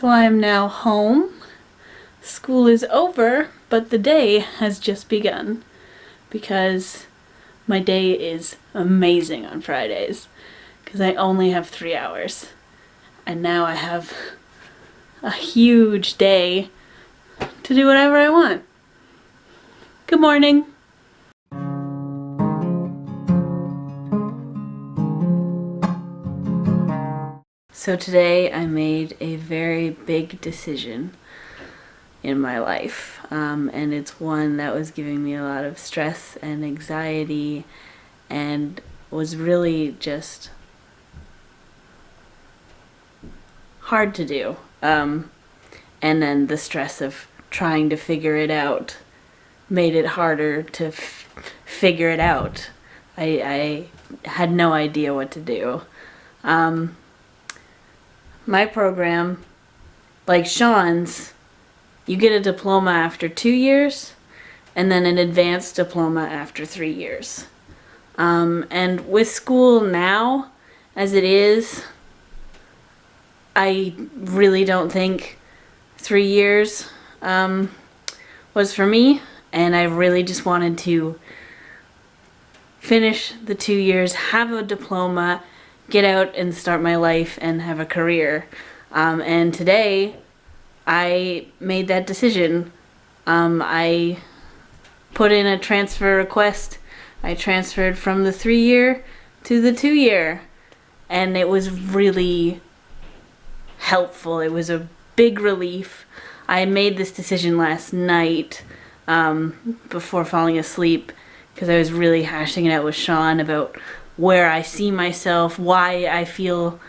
So I am now home. School is over, but the day has just begun because my day is amazing on Fridays because I only have 3 hours. And now I have a huge day to do whatever I want. Good morning. So today I made a very big decision in my life, and it's one that was giving me a lot of stress and anxiety and was really just hard to do. And then the stress of trying to figure it out made it harder to figure it out. I had no idea what to do. My program, like Sean's, you get a diploma after 2 years and then an advanced diploma after 3 years. And with school now, as it is, I really don't think 3 years was for me, and I really just wanted to finish the 2 years, have a diploma, get out and start my life and have a career. And today I made that decision. I put in a transfer request. I transferred from the 3-year to the 2-year, and it was really helpful. It was a big relief. I made this decision last night before falling asleep because I was really hashing it out with Sean about where I see myself, why I feel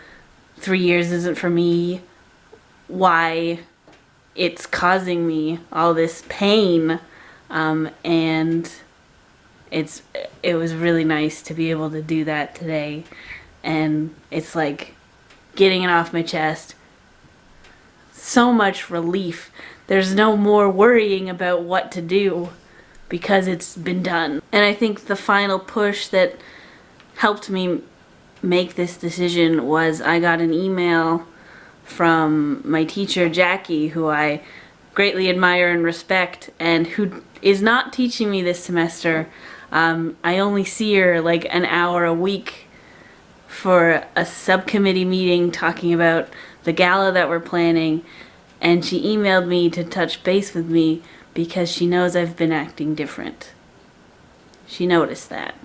3 years isn't for me, why it's causing me all this pain, and it was really nice to be able to do that today, and it's like getting it off my chest. So much relief. There's no more worrying about what to do because it's been done. And I think the final push that helped me make this decision was I got an email from my teacher Jackie, who I greatly admire and respect, and who is not teaching me this semester. I only see her like an hour a week for a subcommittee meeting talking about the gala that we're planning, and she emailed me to touch base with me because she knows I've been acting different. She noticed that.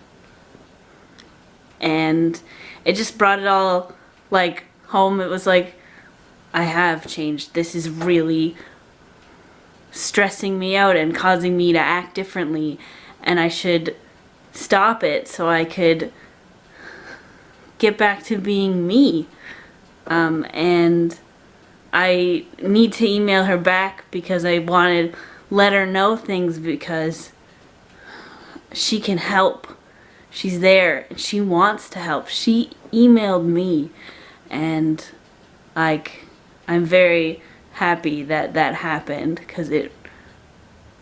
And it just brought it all like home. It was like, I have changed. This is really stressing me out and causing me to act differently, and I should stop it so I could get back to being me. And I need to email her back because I wanted to let her know things because she can help. She's there and she wants to help. She emailed me, and like I'm very happy that that happened because it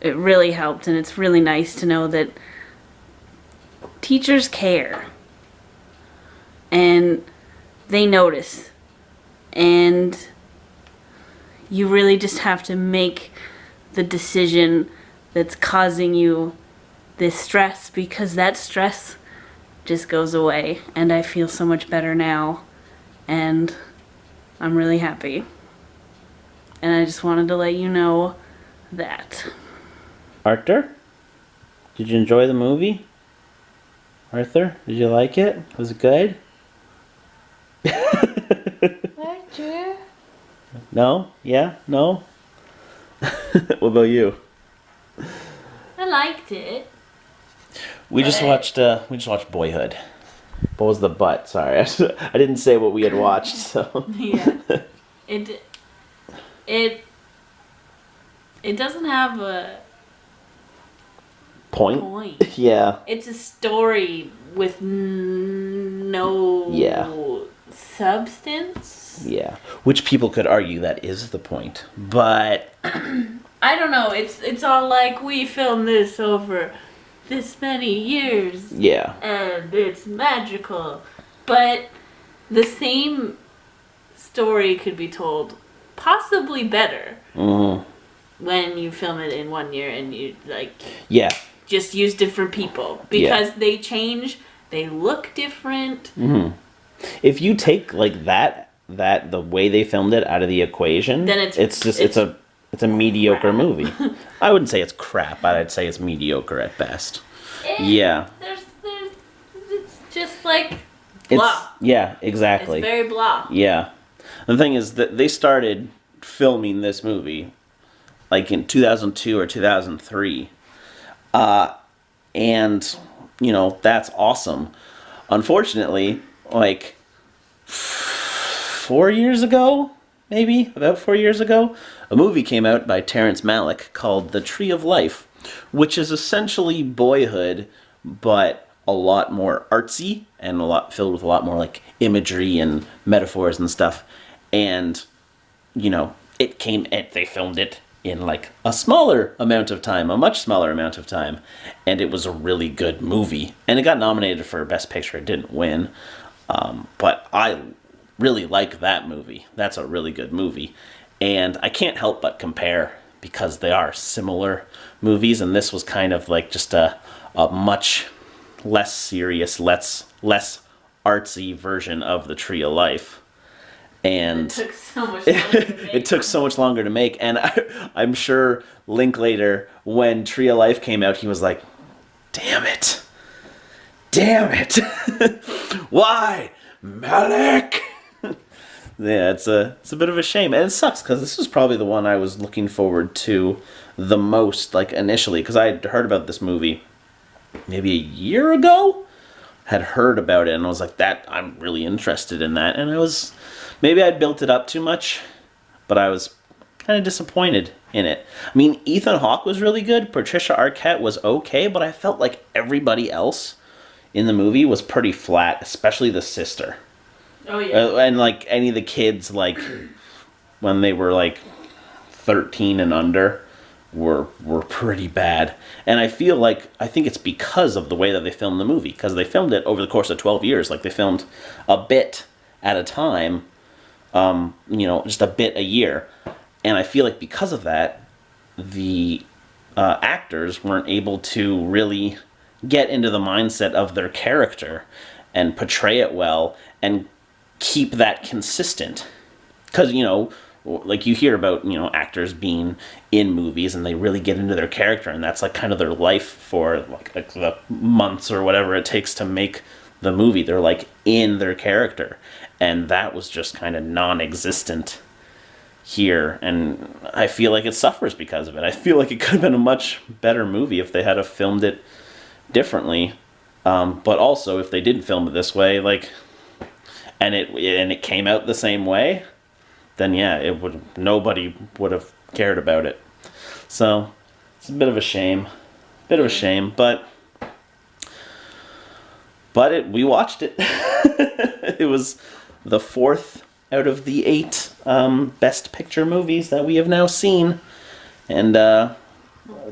really helped, and it's really nice to know that teachers care and they notice, and you really just have to make the decision that's causing you this stress, because that stress just goes away, and I feel so much better now, and I'm really happy. And I just wanted to let you know that. Arthur, did you enjoy the movie? Arthur, did you like it? Was it good? Arthur? No? Yeah? No? What about you? I liked it. We just watched Boyhood. What was the but? Sorry, I didn't say what we had watched. So Yeah, it doesn't have a point. Yeah. It's a story with no substance. Yeah, which people could argue that is the point, but I don't know. It's all like, we filmed this over this many years. Yeah. And it's magical. But the same story could be told possibly better Mm-hmm. when you film it in 1 year and you Yeah. just use different people because they change, they look different. Mm-hmm. If you take like that the way they filmed it out of the equation, Then it's a mediocre movie. I wouldn't say it's crap, but I'd say it's mediocre at best. Yeah. There's it's just like blah. Yeah, exactly. It's very blah. Yeah. The thing is that they started filming this movie like in 2002 or 2003. And, you know, that's awesome. Unfortunately, like 4 years ago, maybe, about 4 years ago, a movie came out by Terrence Malick called The Tree of Life, which is essentially Boyhood, but a lot more artsy and a lot filled with a lot more like imagery and metaphors and stuff. And, you know, they filmed it in like a smaller amount of time, a much smaller amount of time, and it was a really good movie. And it got nominated for Best Picture. It didn't win, but I really like that movie. That's a really good movie, and I can't help but compare because they are similar movies, and this was kind of like just a much less serious, less artsy version of The Tree of Life. And it took so much longer to make. It took so much longer to make, and I'm sure Linklater, when Tree of Life came out, he was like, damn it, why, Malik? Yeah, it's a bit of a shame, and it sucks, because this was probably the one I was looking forward to the most, like, initially, because I had heard about this movie maybe a year ago, had heard about it, and I was like, I'm really interested in that, and maybe I built it up too much, but I was kind of disappointed in it. I mean, Ethan Hawke was really good. Patricia Arquette was okay, but I felt like everybody else in the movie was pretty flat, especially the sister. Oh, yeah. And, like, any of the kids, like, when they were, like, 13 and under were pretty bad. And I think it's because of the way that they filmed the movie, because they filmed it over the course of 12 years. Like, they filmed a bit at a time, just a bit a year. And I feel like because of that, the actors weren't able to really get into the mindset of their character and portray it well and keep that consistent. Because, like you hear about, actors being in movies and they really get into their character, and that's like kind of their life for like the months or whatever it takes to make the movie. They're like in their character. And that was just kind of non-existent here, and I feel like it suffers because of it. I feel like it could have been a much better movie if they had have filmed it differently, but also if they didn't film it this way, like, and it came out the same way, then yeah, nobody would have cared about it. So it's a bit of a shame, but we watched it. It was the 4th out of the 8 Best Picture movies that we have now seen. And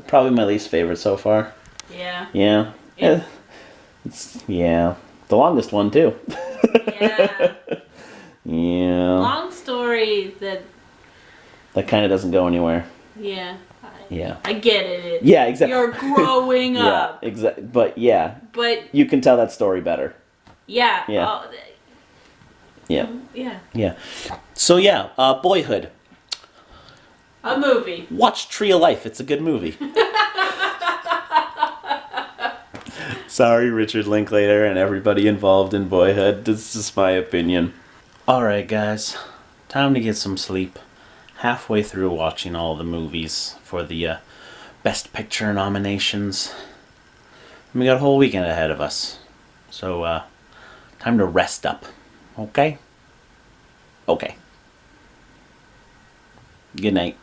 probably my least favorite so far. Yeah. Yeah. The longest one, too. Yeah. Yeah. Long story that kind of doesn't go anywhere. Yeah. Yeah. I get it. Yeah, exactly. You're growing up. Yeah, exactly. But yeah. But you can tell that story better. Yeah. Yeah. Yeah. Yeah. Yeah. So yeah, Boyhood. A movie. Watch Tree of Life. It's a good movie. Sorry, Richard Linklater and everybody involved in Boyhood. This is my opinion. Alright, guys. Time to get some sleep. Halfway through watching all the movies for the Best Picture nominations. We got a whole weekend ahead of us. So, time to rest up. Okay? Okay. Good night.